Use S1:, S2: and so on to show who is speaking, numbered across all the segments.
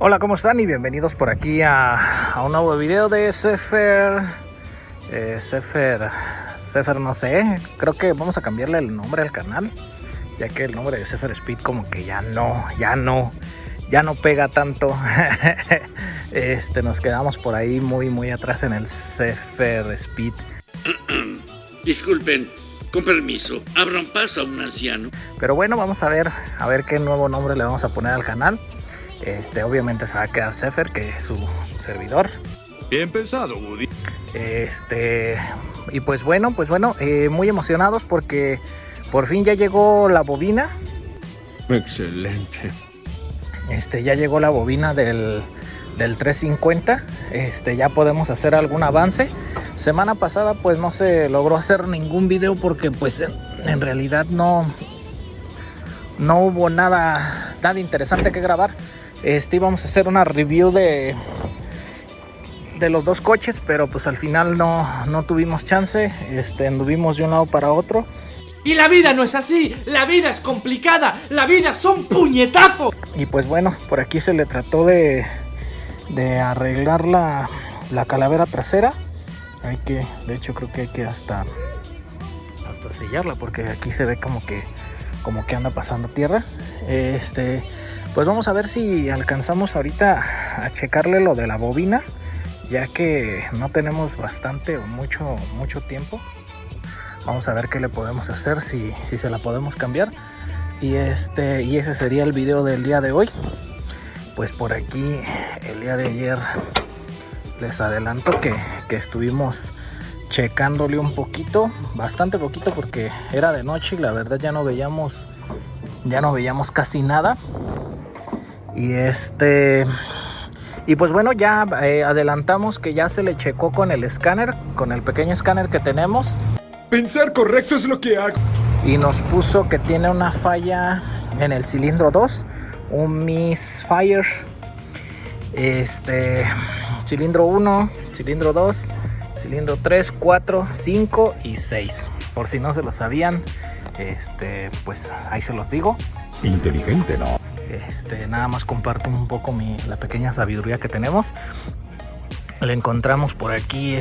S1: Hola, ¿cómo están? Y bienvenidos por aquí a un nuevo video de Zephyr. Zephyr no sé, creo que vamos a cambiarle el nombre al canal, ya que el nombre de Zephyr Speed como que ya no pega tanto. Nos quedamos por ahí muy atrás en el Zephyr Speed.
S2: Disculpen, con permiso, abran paso a un anciano.
S1: Pero bueno, vamos a ver qué nuevo nombre le vamos a poner al canal. Obviamente se va a quedar Zephyr, que es su servidor.
S3: Bien pensado, Woody.
S1: Y pues bueno, muy emocionados porque por fin ya llegó la bobina.
S3: Excelente.
S1: Ya llegó la bobina del 350. Ya podemos hacer algún avance. Semana pasada pues no se logró hacer ningún video porque pues en realidad no hubo nada interesante que grabar. Íbamos a hacer una review de los dos coches, pero pues al final no tuvimos chance. Anduvimos de un lado para otro.
S4: Y la vida no es así, la vida es complicada, la vida son puñetazos.
S1: Y pues bueno, por aquí se le trató de arreglar la calavera trasera. De hecho creo que hay que hasta sellarla, porque aquí se ve como que anda pasando tierra. Pues vamos a ver si alcanzamos ahorita a checarle lo de la bobina, ya que no tenemos bastante o mucho tiempo. Vamos a ver qué le podemos hacer, si se la podemos cambiar. Y ese sería el video del día de hoy. Pues por aquí el día de ayer les adelanto que estuvimos checándole un poquito, bastante poquito, porque era de noche y la verdad ya no veíamos casi nada. Y pues bueno, ya adelantamos que ya se le checó con el escáner, con el pequeño escáner que tenemos.
S3: Pensar correcto es lo que hago.
S1: Y nos puso que tiene una falla en el cilindro 2, un misfire. Cilindro 1, cilindro 2, cilindro 3, 4, 5 y 6. Por si no se lo sabían, pues ahí se los digo.
S3: Inteligente, ¿no?
S1: Nada más comparto un poco la pequeña sabiduría que tenemos. Le encontramos por aquí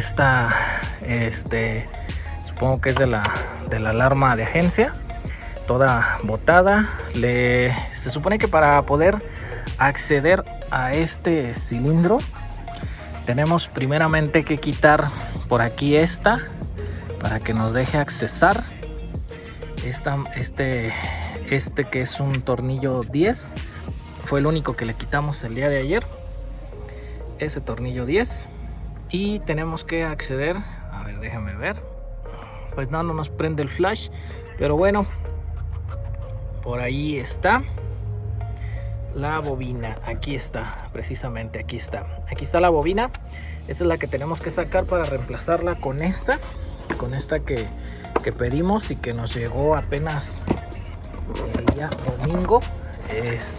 S1: supongo que es de la alarma de agencia, toda botada. Se supone que para poder acceder a este cilindro tenemos primeramente que quitar por aquí para que nos deje accesar que es un tornillo 10. Fue el único que le quitamos el día de ayer, ese tornillo 10. Y tenemos que acceder, a ver, déjame ver, pues no nos prende el flash, pero bueno, por ahí está la bobina. Aquí está, precisamente aquí está la bobina. Esta es la que tenemos que sacar para reemplazarla con esta que pedimos y que nos llegó apenas el día domingo.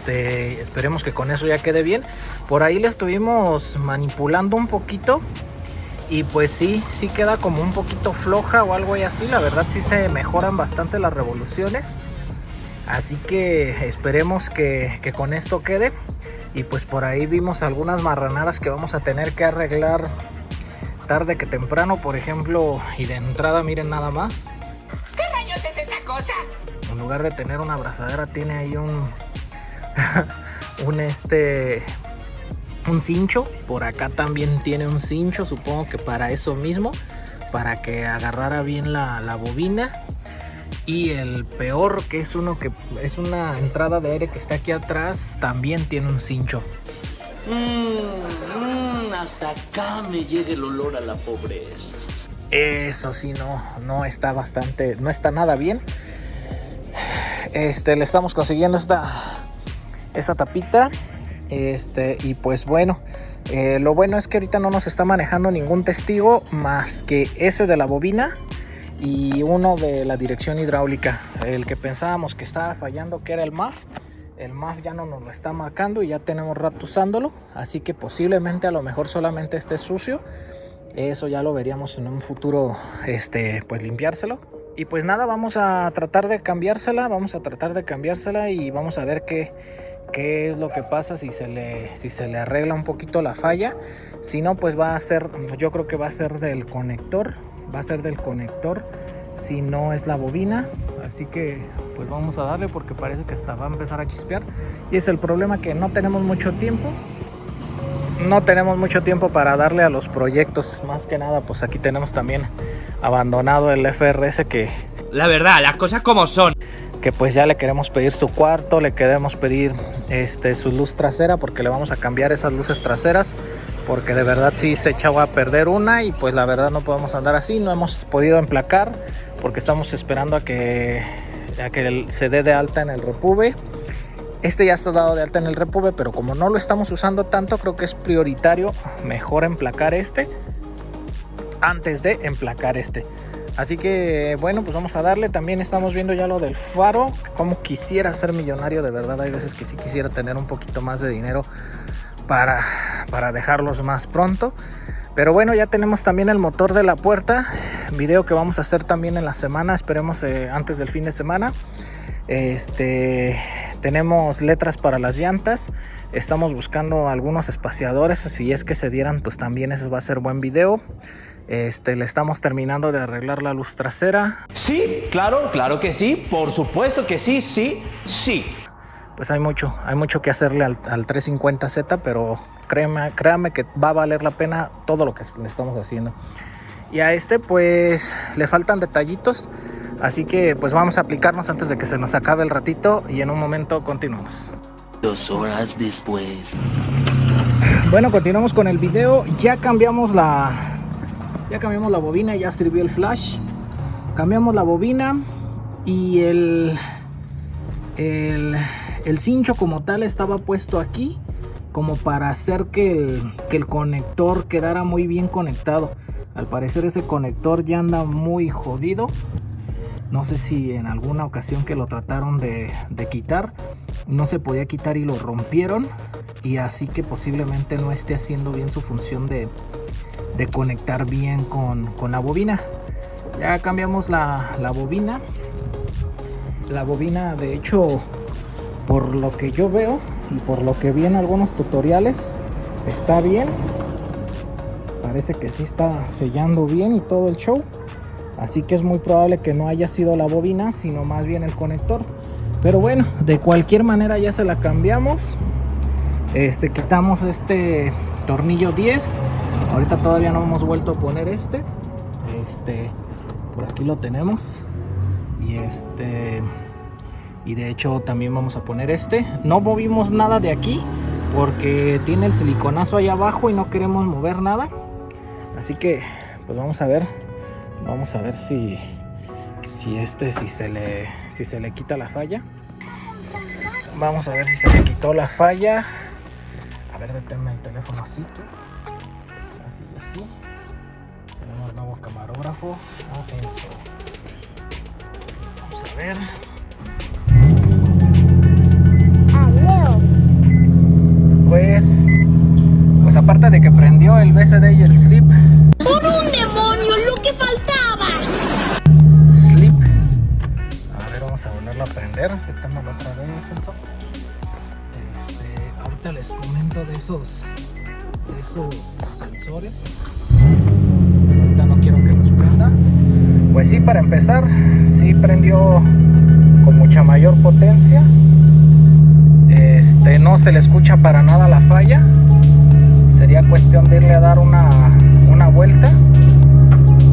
S1: Esperemos que con eso ya quede bien. Por ahí le estuvimos manipulando un poquito y pues sí queda como un poquito floja o algo así. La verdad sí se mejoran bastante las revoluciones, así que esperemos que con esto quede. Y pues por ahí vimos algunas marranadas que vamos a tener que arreglar tarde que temprano. Por ejemplo, y de entrada miren nada más,
S5: ¿qué rayos es esa cosa?
S1: en lugar de tener una abrazadera tiene ahí un cincho. Por acá también tiene un cincho, supongo que para eso mismo, para que agarrara bien la bobina. Y el peor, que es una entrada de aire que está aquí atrás, también tiene un cincho.
S4: Hasta acá me llega el olor a la pobreza.
S1: Eso sí, no está nada bien. Le estamos consiguiendo esta tapita. Y pues bueno, lo bueno es que ahorita no nos está manejando ningún testigo más que ese de la bobina y uno de la dirección hidráulica. El que pensábamos que estaba fallando, que era el MAF ya no nos lo está marcando y ya tenemos rato usándolo, así que posiblemente a lo mejor solamente esté sucio. Eso ya lo veríamos en un futuro, pues limpiárselo. Y pues nada, vamos a tratar de cambiársela y vamos a ver qué qué es lo que pasa si se le arregla un poquito la falla. Si no, pues va a ser, yo creo que va a ser del conector, si no es la bobina. Así que pues vamos a darle, porque parece que hasta va a empezar a chispear. Y es el problema, que no tenemos mucho tiempo. No tenemos mucho tiempo para darle a los proyectos. Más que nada, pues aquí tenemos también abandonado el FRS, que
S4: La verdad, las cosas como son.
S1: que pues ya le queremos pedir su cuarto, le queremos pedir su luz trasera, porque le vamos a cambiar esas luces traseras, porque de verdad sí se echaba a perder una, y pues la verdad no podemos andar así. No hemos podido emplacar porque estamos esperando a que se dé de alta en el Repube. Ya está dado de alta en el Repube, pero como no lo estamos usando tanto, creo que es prioritario mejor emplacar antes de emplacar Así que bueno, pues vamos a darle. También estamos viendo ya lo del faro, como quisiera ser millonario, de verdad. Hay veces que sí quisiera tener un poquito más de dinero para dejarlos más pronto. Pero bueno, ya tenemos también el motor de la puerta, video que vamos a hacer también en la semana, esperemos antes del fin de semana. Tenemos letras para las llantas, estamos buscando algunos espaciadores, si es que se dieran, pues también ese va a ser buen video. Le estamos terminando de arreglar la luz trasera.
S6: Sí, claro que sí, por supuesto que sí.
S1: Pues hay mucho que hacerle al 350Z, pero créame que va a valer la pena todo lo que le estamos haciendo. Y a pues le faltan detallitos, así que pues vamos a aplicarnos antes de que se nos acabe el ratito, y en un momento continuamos.
S7: 2 horas después.
S1: Bueno, continuamos con el video. Ya cambiamos la bobina, ya sirvió el flash. Cambiamos la bobina y el cincho como tal estaba puesto aquí, como para hacer que el conector quedara muy bien conectado. Al parecer ese conector ya anda muy jodido. No sé si en alguna ocasión que lo trataron de quitar, no se podía quitar y lo rompieron, y así que posiblemente no esté haciendo bien su función de conectar bien con la bobina. Ya cambiamos la bobina. La bobina, de hecho, por lo que yo veo y por lo que vi en algunos tutoriales, está bien. Parece que sí está sellando bien y todo el show. Así que es muy probable que no haya sido la bobina, sino más bien el conector. Pero bueno, de cualquier manera ya se la cambiamos. Quitamos este tornillo 10. Ahorita todavía no hemos vuelto a poner por aquí lo tenemos. Y de hecho también vamos a poner no movimos nada de aquí porque tiene el siliconazo ahí abajo y no queremos mover nada. Así que pues vamos a ver si se le quita la falla. Vamos a ver si se le quitó la falla. A ver, deténme el teléfono así, tú. Así. Tenemos nuevo camarógrafo. Eso. Vamos a ver. Pues aparte de que prendió el BCD y el sleep.
S5: ¡Por un demonio, lo que faltaba!
S1: Sleep. A ver, vamos a volverlo a prender. Detémoslo otra vez, Enzo. Ahorita les comento de esos sensores. Pero ahorita no quiero que los prenda. Pues sí, para empezar, sí prendió con mucha mayor potencia. No se le escucha para nada la falla. Sería cuestión de irle a dar una vuelta.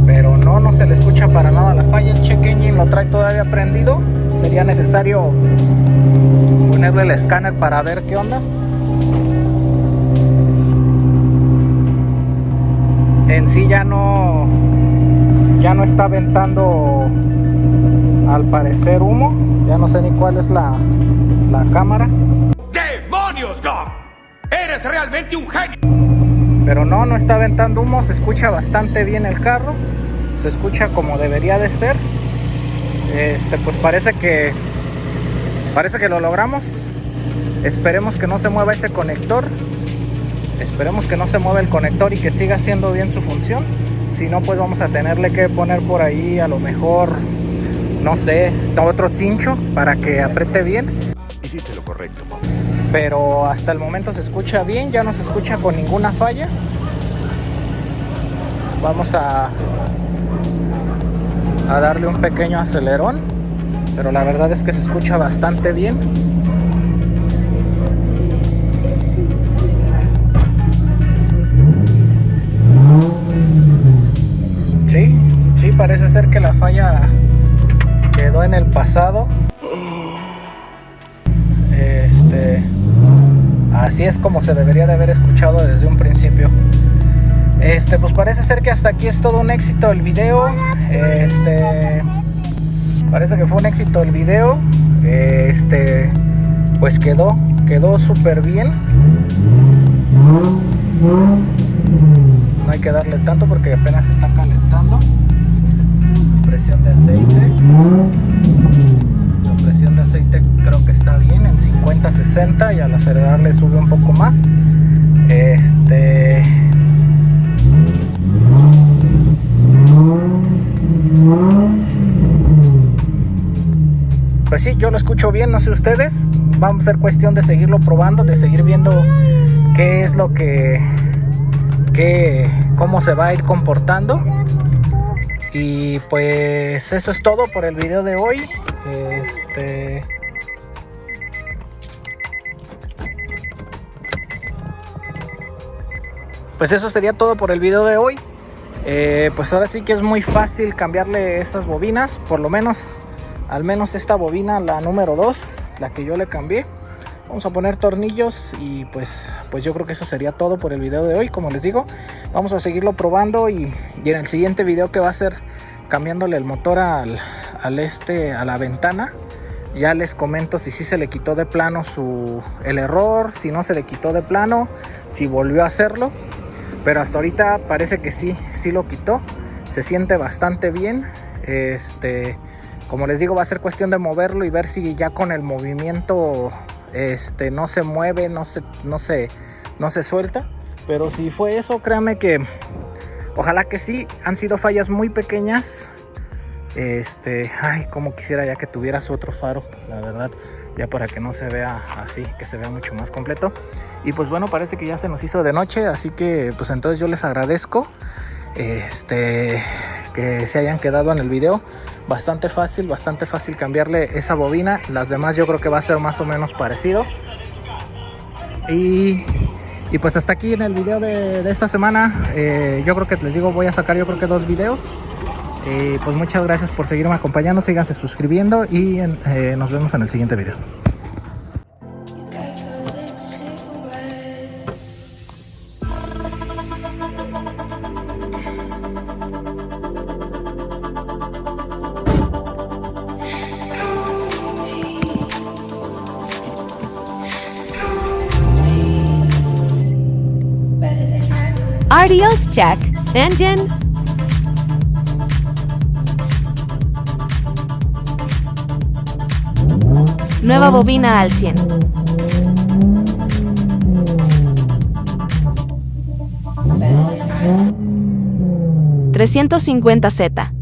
S1: Pero no se le escucha para nada la falla. El check engine lo trae todavía prendido. Sería necesario ponerle el escáner para ver qué onda. En sí ya no está aventando, al parecer, humo. Ya no sé ni cuál es la cámara.
S6: ¡Demonios, Dom! ¡Eres realmente un genio!
S1: Pero no está aventando humo. Se escucha bastante bien el carro. Se escucha como debería de ser. Pues parece que lo logramos. Esperemos que no se mueva ese conector. Esperemos que no se mueva el conector y que siga haciendo bien su función. Si no, pues vamos a tenerle que poner por ahí, a lo mejor, no sé, otro cincho para que apriete bien.
S3: Hiciste lo correcto, papá.
S1: pero hasta el momento se escucha bien, ya no se escucha con ninguna falla. Vamos a darle un pequeño acelerón, pero la verdad es que se escucha bastante bien. Sí, parece ser que la falla quedó en el pasado. Así es como se debería de haber escuchado desde un principio. Pues parece ser que hasta aquí es todo un éxito el video. Parece que fue un éxito el video. Pues quedó súper bien. No hay que darle tanto porque apenas está calentando. Presión de aceite. La presión de aceite creo que está bien en 50-60 y al acelerarle sube un poco más. Pues sí, yo lo escucho bien, no sé ustedes. Vamos a ser cuestión de seguirlo probando, de seguir viendo qué es lo cómo se va a ir comportando. Y pues eso es todo por el video de hoy. Pues eso sería todo por el video de hoy. Pues ahora sí que es muy fácil cambiarle estas bobinas, por lo menos, al menos esta bobina, la número 2, la que yo le cambié. Vamos a poner tornillos y pues yo creo que eso sería todo por el video de hoy. Como les digo, vamos a seguirlo probando y en el siguiente video, que va a ser cambiándole el motor a la ventana, ya les comento si sí se le quitó de plano el error, si no se le quitó de plano, si volvió a hacerlo. Pero hasta ahorita parece que sí lo quitó. Se siente bastante bien. Como les digo, va a ser cuestión de moverlo y ver si ya con el movimiento no se mueve, no se suelta. Pero si fue eso, créanme que ojalá que sí. Han sido fallas muy pequeñas. Ay, como quisiera ya que tuvieras otro faro, la verdad, ya para que no se vea así, que se vea mucho más completo. Y pues bueno, parece que ya se nos hizo de noche, así que pues entonces yo les agradezco que se hayan quedado en el video. Bastante fácil cambiarle esa bobina. Las demás yo creo que va a ser más o menos parecido. Y pues hasta aquí en el video de esta semana. Yo creo que les digo, voy a sacar yo creo que 2 videos. Pues muchas gracias por seguirme acompañando, síganse suscribiendo y nos vemos en el siguiente video.
S8: RDOs check. Engine. Nueva bobina al 100. 350Z.